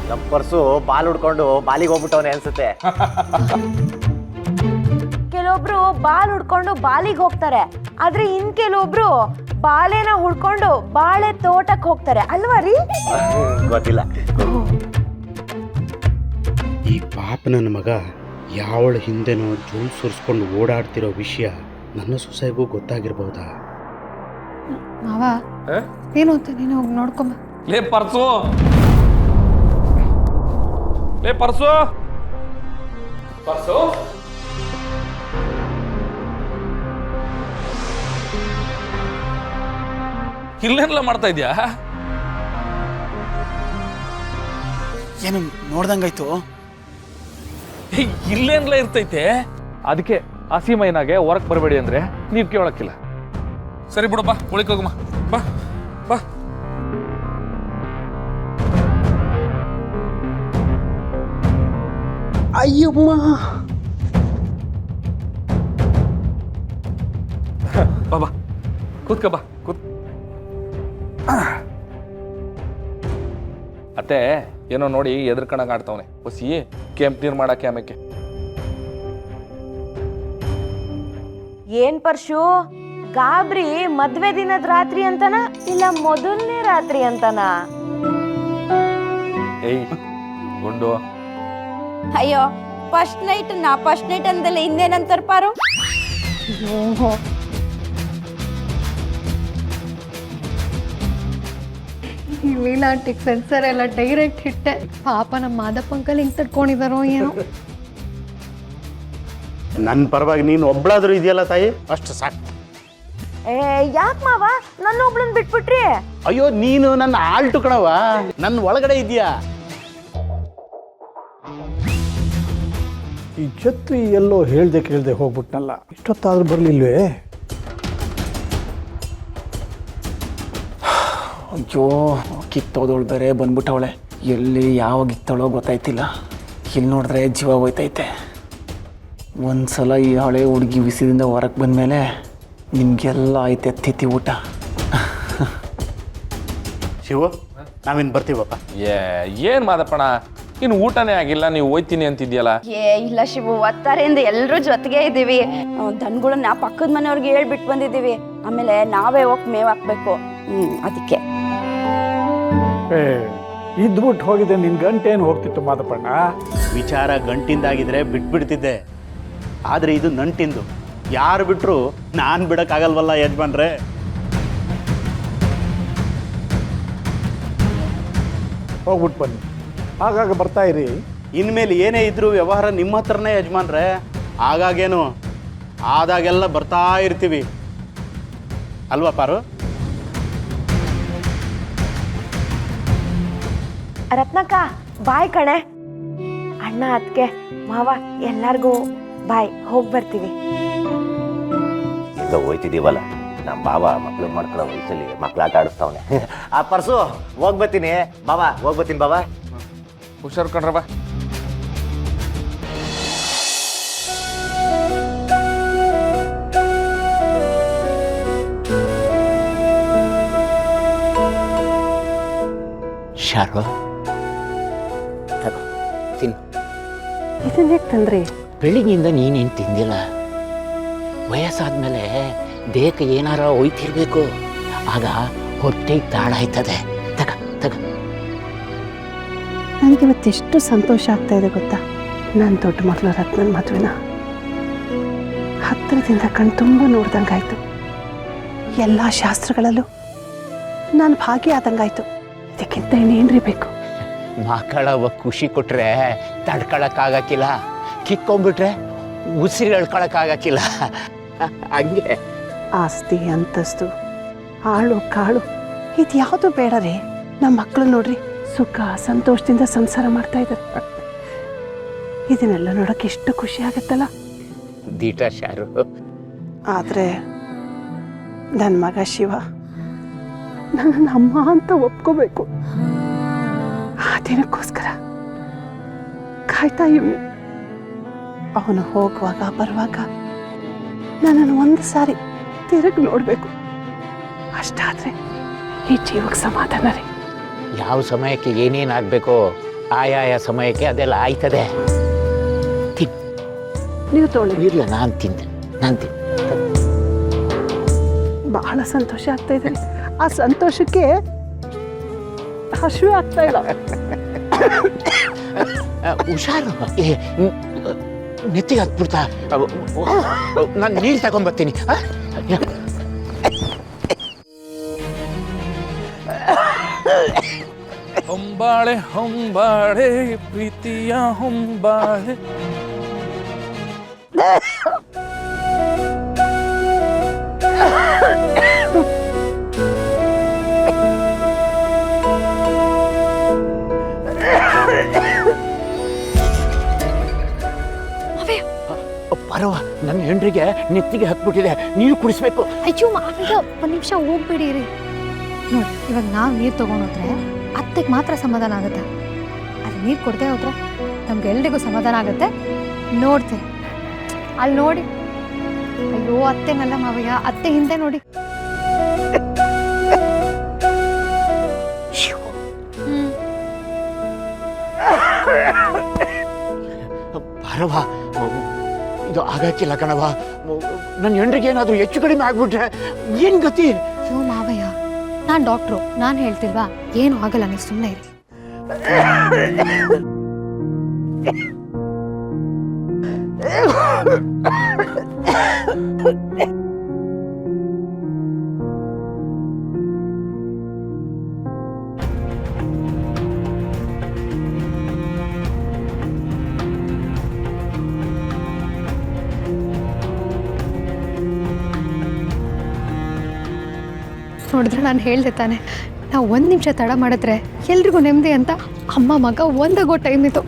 ನಮ್ಮ purse ball ಹುಡ್ಕೊಂಡು ಬಾಲಿಗೆ ಹೋಗ್ಬಿಟ್ಟವನೆ ಅನ್ಸುತ್ತೆ. ಕೆಲವೊಬ್ರು ಬಾಲ್ ಹುಡ್ಕೊಂಡು ಬಾಲಿಗೆ ಹೋಗ್ತಾರೆ, ಆದ್ರೆ ಇನ್ ಕೆಲವೊಬ್ರು ಬಾಲೆನ ಹುಡ್ಕೊಂಡು ಬಾಳೆ ತೋಟಕ್ಕೆ ಹೋಗ್ತಾರೆ ಅಲ್ವಾ ರೀ? ಗೊತ್ತಿಲ್ಲ. ಈ ಪಾಪ ನನ್ನ ಮಗ ಯಾವಳ ಹಿಂದೆನೋ ಜೋಲ್ ಸುರಿಸ್ಕೊಂಡು ಓಡಾಡ್ತಿರೋ ವಿಷಯ ನನ್ನ ಸೊಸೆಗೂ ಗೊತ್ತಾಗಿರ್ಬಹುದಾ? ಮಾವ ಏನು ಅಂತ ನೀನು ಹೋಗಿ ನೋಡ್ಕೊಂಬ. ಲೇ ಪರ್ಸು, ಲೇ ಪರ್ಸು, ಪರ್ಸು ಇಲ್ಲೇನೆಲ್ಲ ಮಾಡ್ತಾ ಇದ್ಯಾ? ಏನು ನೋಡ್ದಂಗಾಯ್ತು? ಇಲ್ಲೇನೆಲ್ಲ ಇರ್ತೈತೆ? ಅದಕ್ಕೆ ಹಸಿಮೈನಾಗೆ ಹೊರಗೆ ಬರಬೇಡಿ ಅಂದ್ರೆ ನೀವು ಕೇಳಕ್ಕಿಲ್ಲ. ಸರಿ ಬಿಡಪ್ಪ, ಒಳಗೆ ಹೋಗಮ್ಮ. ಬಾ ಬಾ. ಅಯ್ಯಮ್ಮ, ಬಾ ಬಾ, ಕೂತ್ಕ ಬಾ, ಕೂತ್. ಅತ್ತೆ ಏನೋ ನೋಡಿ ಎದ್ರಕಣಕ್ ಆಡ್ತಾವನೆ. ಹೊಸಿ ಕೆಂಪು ನೀರು ಮಾಡಕ್ಕೆ ಆಮೇಲೆ. ಏನ್ ಪರ್ಶು, ಗಾಬ್ರಿ ಮದ್ವೆ ದಿನದ ರಾತ್ರಿ ಅಂತನ ಇಲ್ಲ ಮೊದಲನೇ ರಾತ್ರಿ ಅಂತನ? ಏಯ್ ಗುಂಡು, ಅಯ್ಯೋ ಫಸ್ಟ್ ನೈಟ್ ಅಂದಲ್ಲ ಇನ್ನೇನಂತಾರ ಪಾರು? ವೀಲಾಂಟಿಗೆ ಸೆನ್ಸರ್ ಎಲ್ಲ ಡೈರೆಕ್ಟ್ ಹಿಟ್ಟೆ. ಪಾಪ ನಮ್ಮ ಮಾದಪ್ಪ ಅಂಕಲ್ ಹಿಂಗೆ ತಡ್ಕೊಂಡಿದಾರೋ ಏನೋ. ನನ್ನ ಪರವಾಗಿ ನೀನು ಒಬ್ಳಾದ್ರೂ ಇದೆಯಲ್ಲ ತಾಯಿ, ಅಷ್ಟು ಸಾಕು. ಯಾಕೆ ಮಾವ ನನ್ನ ಒಬ್ಳನ್ ಬಿಟ್ಬಿಟ್ರಿ? ಅಯ್ಯೋ, ನೀನು ನನ್ನ ಆಲ್ಟು ಕಣವ, ನನ್ನ ಒಳಗಡೆ ಇದೆಯಾ. ಈ ಛತ್ರಿ ಎಲ್ಲೋ ಹೇಳ್ದೆ ಕೇಳ್ದೆ ಹೋಗ್ಬಿಟ್ನಲ್ಲ, ಇಷ್ಟೊತ್ತಾದ್ರೂ ಬರಲಿಲ್ವೇ? ಅಯ್ಯೋ, ಕಿತ್ತೋದವಳು ಬೇರೆ ಬಂದ್ಬಿಟ್ಟವಳೆ. ಎಲ್ಲಿ ಯಾವಾಗ ಇತ್ತವಳೋ ಗೊತ್ತಾಯ್ತಿಲ್ಲ. ಇಲ್ಲಿ ನೋಡಿದ್ರೆ ಜೀವ ಹೋಯ್ತೈತೆ. ಒಂದ್ಸಲ ಈ ಹಳೆ ಹುಡುಗಿ ಬಿಸಿದಿಂದ ಹೊರಗೆ ಬಂದಮೇಲೆ ನಿಮಗೆಲ್ಲ ಐತೆ ತಿಥಿ ಊಟ. ಶಿವು, ನಾವಿನ್ನು ಬರ್ತೀವಪ್ಪ. ಏನ್ ಮಾದಪ್ಪಣ, ಇನ್ನು ಊಟನೇ ಆಗಿಲ್ಲ, ನೀವು ಹೋಯ್ತೀನಿ ಅಂತಿದ್ಯಲ್ಲ? ಇಲ್ಲ ಶಿವು, ಒತ್ತಾರೆಯಿಂದ ಎಲ್ಲರೂ ಜೊತೆಗೆ ಇದ್ದೀವಿ. ದನಗಳನ್ನ ಪಕ್ಕದ ಮನೆಯವ್ರಿಗೆ ಹೇಳ್ಬಿಟ್ಟು ಬಂದಿದ್ದೀವಿ. ಆಮೇಲೆ ನಾವೇ ಹೋಗಿ ಮೇವ್ ಹಾಕ್ಬೇಕು. ಅದಕ್ಕೆ ಇದ್ಬಿಟ್ಟು ಹೋಗಿದೆ. ನಿನ್ನ ಗಂಟೇನು ಹೋಗ್ತಿತ್ತು ಮಾದಪ್ಪಣ್ಣ? ವಿಚಾರ ಗಂಟಿಂದಾಗಿದ್ರೆ ಬಿಟ್ಬಿಡ್ತಿದ್ದೆ, ಆದರೆ ಇದು ನಂಟಿಂದು. ಯಾರು ಬಿಟ್ಟರು ನಾನು ಬಿಡೋಕ್ಕಾಗಲ್ವಲ್ಲ ಯಜಮಾನ್ರೆ. ಹೋಗ್ಬಿಟ್ಟು ಬನ್ನಿ, ಆಗಾಗ ಬರ್ತಾ ಇರಿ. ಇನ್ಮೇಲೆ ಏನೇ ಇದ್ರೂ ವ್ಯವಹಾರ ನಿಮ್ಮ ಹತ್ರನೇ ಯಜಮಾನ್ರೆ. ಆಗಾಗೇನು ಆದಾಗೆಲ್ಲ ಬರ್ತಾ ಇರ್ತೀವಿ ಅಲ್ವಾ ಪಾರು? ರತ್ನಕ್ಕ ಬಾಯ್ ಕಣೆ. ಅಣ್ಣ ಅದ್ಕೆ ಮಾವ ಎಲ್ಲಾರ್ಗೂ ಬಾಯ್, ಹೋಗಿ ಬರ್ತೀವಿ. ಈಗ ಹೋಯ್ತಿದೀವಲ್ಲ, ನಮ್ಮ ಬಾಬಾ ಮಕ್ಳು ಮಾಡ್ಕೊಳ್ಳೋ ವಯಸ್ಸಲ್ಲಿ ಮಕ್ಳಾಟ ಆಡಿಸ್ತಾವನೆ. ಆ ಪರ್ಸು ಹೋಗ್ಬತ್ತೀನಿ ಬಾಬಾ, ಹೋಗ್ಬತ್ತೀನಿ ಬಾಬಾ. ಹುಷಾರು ಕಣ್ರ ಬಾ. ಶಾರು, ತಿನ್ನು. ಇದನ್ನ ಹೇಗೆ ತಂದ್ರಿ? ಬೆಳಿಗ್ಗೆಯಿಂದ ನೀನೇನು ತಿಂದಿಲ್ಲ. ವಯಸ್ಸಾದ್ಮೇಲೆ ದೇಹಕ್ಕೆ ಏನಾರ ಒಯ್ತಿರ್ಬೇಕು, ಆಗ ಹೊಟ್ಟೆಗೆ ತಾಡಾಯ್ತದೆ. ತಗ ತಗ. ನನಗೆ ಇವತ್ತೆಷ್ಟು ಸಂತೋಷ ಆಗ್ತಾ ಇದೆ ಗೊತ್ತಾ? ನನ್ನ ದೊಡ್ಡ ಮಗಳು ರತ್ನನ ಮದುವೆನ ಹತ್ತಿರದಿಂದ ಕಣ್ ತುಂಬ ನೋಡ್ದಂಗಾಯ್ತು. ಎಲ್ಲ ಶಾಸ್ತ್ರಗಳಲ್ಲೂ ನಾನು ಭಾಗಿಯಾದಂಗಾಯ್ತು. ಇದಕ್ಕಿಂತ ಇನ್ನೇನ್ರಿ ಬೇಕು? ಮಕ್ಕಳ ಖುಷಿ ಕೊಟ್ರೆ ತಡ್ಕೊಳಕ್ಕಾಗಕ್ಕಿಲ್ಲ, ಕಿಕ್ಕೊಂಡ್ಬಿಟ್ರೆ ಉಸಿರು ಎಳ್ಕೊಳಕ್ಕಾಗಕ್ಕಿಲ್ಲ. ಹಂಗೆ ಆಸ್ತಿ ಅಂತಸ್ತು ಆಳು ಕಾಳು ಇದು ಯಾವುದು ಬೇಡ ರೀ. ನಮ್ಮ ಮಕ್ಕಳು ನೋಡ್ರಿ ಸುಖ ಸಂತೋಷದಿಂದ ಸಂಸಾರ ಮಾಡ್ತಾ ಇದ್ದಾರೆ. ಇದನ್ನೆಲ್ಲ ನೋಡೋಕೆ ಎಷ್ಟು ಖುಷಿ ಆಗುತ್ತಲ್ಲ. ದೀಟ ಶಾರು. ಆದರೆ ನನ್ನ ಮಗ ಶಿವ ನನ್ನ ಅಮ್ಮ ಅಂತ ಒಪ್ಕೋಬೇಕು. ಆ ದಿನಕ್ಕೋಸ್ಕರ ಕಾಯ್ತಾ ಇವ್ನಿ. ಅವನು ಹೋಗುವಾಗ ಬರುವಾಗ ನನ್ನನ್ನು ಒಂದು ಸಾರಿ ತಿರುಗಿ ನೋಡಬೇಕು. ಅಷ್ಟಾದರೆ ಈ ಜೀವಕ್ಕೆ ಸಮಾಧಾನ ರೀ. ಯಾವ ಸಮಯಕ್ಕೆ ಏನೇನಾಗಬೇಕೋ ಆಯಾಯ ಸಮಯಕ್ಕೆ ಅದೆಲ್ಲ ಆಯ್ತದೆ. ನೀವು ತೊಗೊಳ್ಳಿ. ಇಲ್ಲ, ನಾನು ತಿಂದೆ. ಬಹಳ ಸಂತೋಷ ಆಗ್ತಾ ಇದೆ. ಆ ಸಂತೋಷಕ್ಕೆ ಹಸಿವೆ ಆಗ್ತಾ ಇಲ್ಲ. ಹುಷಾರು, ನೆತ್ತಿಗೆ ಹತ್ಬಿಡ್ತಾ. ನಾನು ನೀರು ತಗೊಂಬರ್ತೀನಿ. ಹೊಂಬಾಳೆ ಹೊಂಬಾಳೆ ಪ್ರೀತಿಯ ಹೊಂಬಾಳೆ. ಪರವ, ನನ್ನ ಹೆಂಡ್ರಿಗೆ ನೆತ್ತಿಗೆ ಹತ್ಬಿಟ್ಟಿದೆ, ನೀರು ಕುಡಿಸ್ಬೇಕು. ಅಯ್ಯೋ ಮಾವಯ್ಯ, ಒಂದು ನಿಮಿಷ ಹೋಗ್ಬಿಡಿರಿ. ನೋಡಿ, ಇವಾಗ ನಾವು ನೀರು ತೊಗೊಂಡೋದ್ರೆ ಅತ್ತೆಗೆ ಮಾತ್ರ ಸಮಾಧಾನ ಆಗುತ್ತೆ. ಅದು ನೀರು ಕೊಡದೆ ಹೋದ್ರೆ ನಮ್ಗೆಲ್ರಿಗೂ ಸಮಾಧಾನ ಆಗುತ್ತೆ. ನೋಡ್ತೀನಿ, ಅಲ್ಲಿ ನೋಡಿ. ಅಯ್ಯೋ ಅತ್ತೆನಲ್ಲ ಮಾವಯ್ಯ, ಅತ್ತೆ ಹಿಂದೆ ನೋಡಿ. ಪರವ, ಇದು ಆಗಕ್ಕಿಲ್ಲ ಕಣವ. ನನ್ನ ಹೆಂಡ್ರಿಗೆ ಏನಾದರೂ ಹೆಚ್ಚು ಕಡಿಮೆ ಆಗ್ಬಿಟ್ರೆ ಏನು ಗತಿ? ಅಯ್ಯೋ ಮಾವಯ್ಯ, ನಾನು ಡಾಕ್ಟ್ರು, ನಾನು ಹೇಳ್ತಿಲ್ವಾ, ಏನು ಆಗಲ್ಲ, ನೀವು ಸುಮ್ಮನೆ ಇರಿ. ನೋಡಿದ್ರೆ ನಾನು ಹೇಳ್ದೆ ತಾನೆ, ನಾವು 1 ನಿಮಿಷ ತಡ ಮಾಡಿದ್ರೆ ಎಲ್ರಿಗೂ ನೆಮ್ಮದಿ ಅಂತ. ಅಮ್ಮ ಮಗ ಒಂದಾಗೋ ಟೈಮ್ ಇತ್ತು.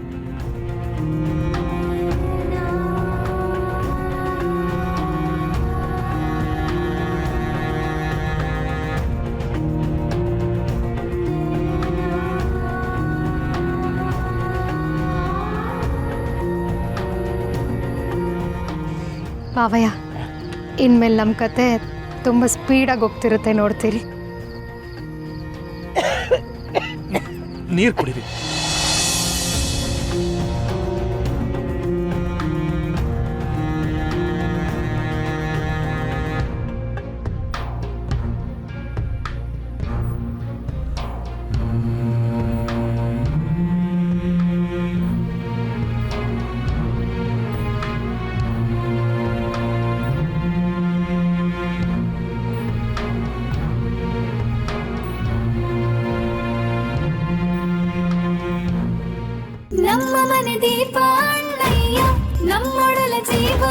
ಮಾವಯ್ಯ, ಇನ್ಮೇಲೆ ನಮ್ಮ ಕತೆ ತುಂಬ ಸ್ಪೀಡಾಗಿ ಹೋಗ್ತಿರುತ್ತೆ, ನೋಡ್ತೀರಿ. ನೀರು ಕುಡೀರಿ. ನಮ್ಮ ಮನೆ ದೀಪ ಅಣ್ಣಯ್ಯ, ನಮ್ಮೊಡಲ ಜೀವ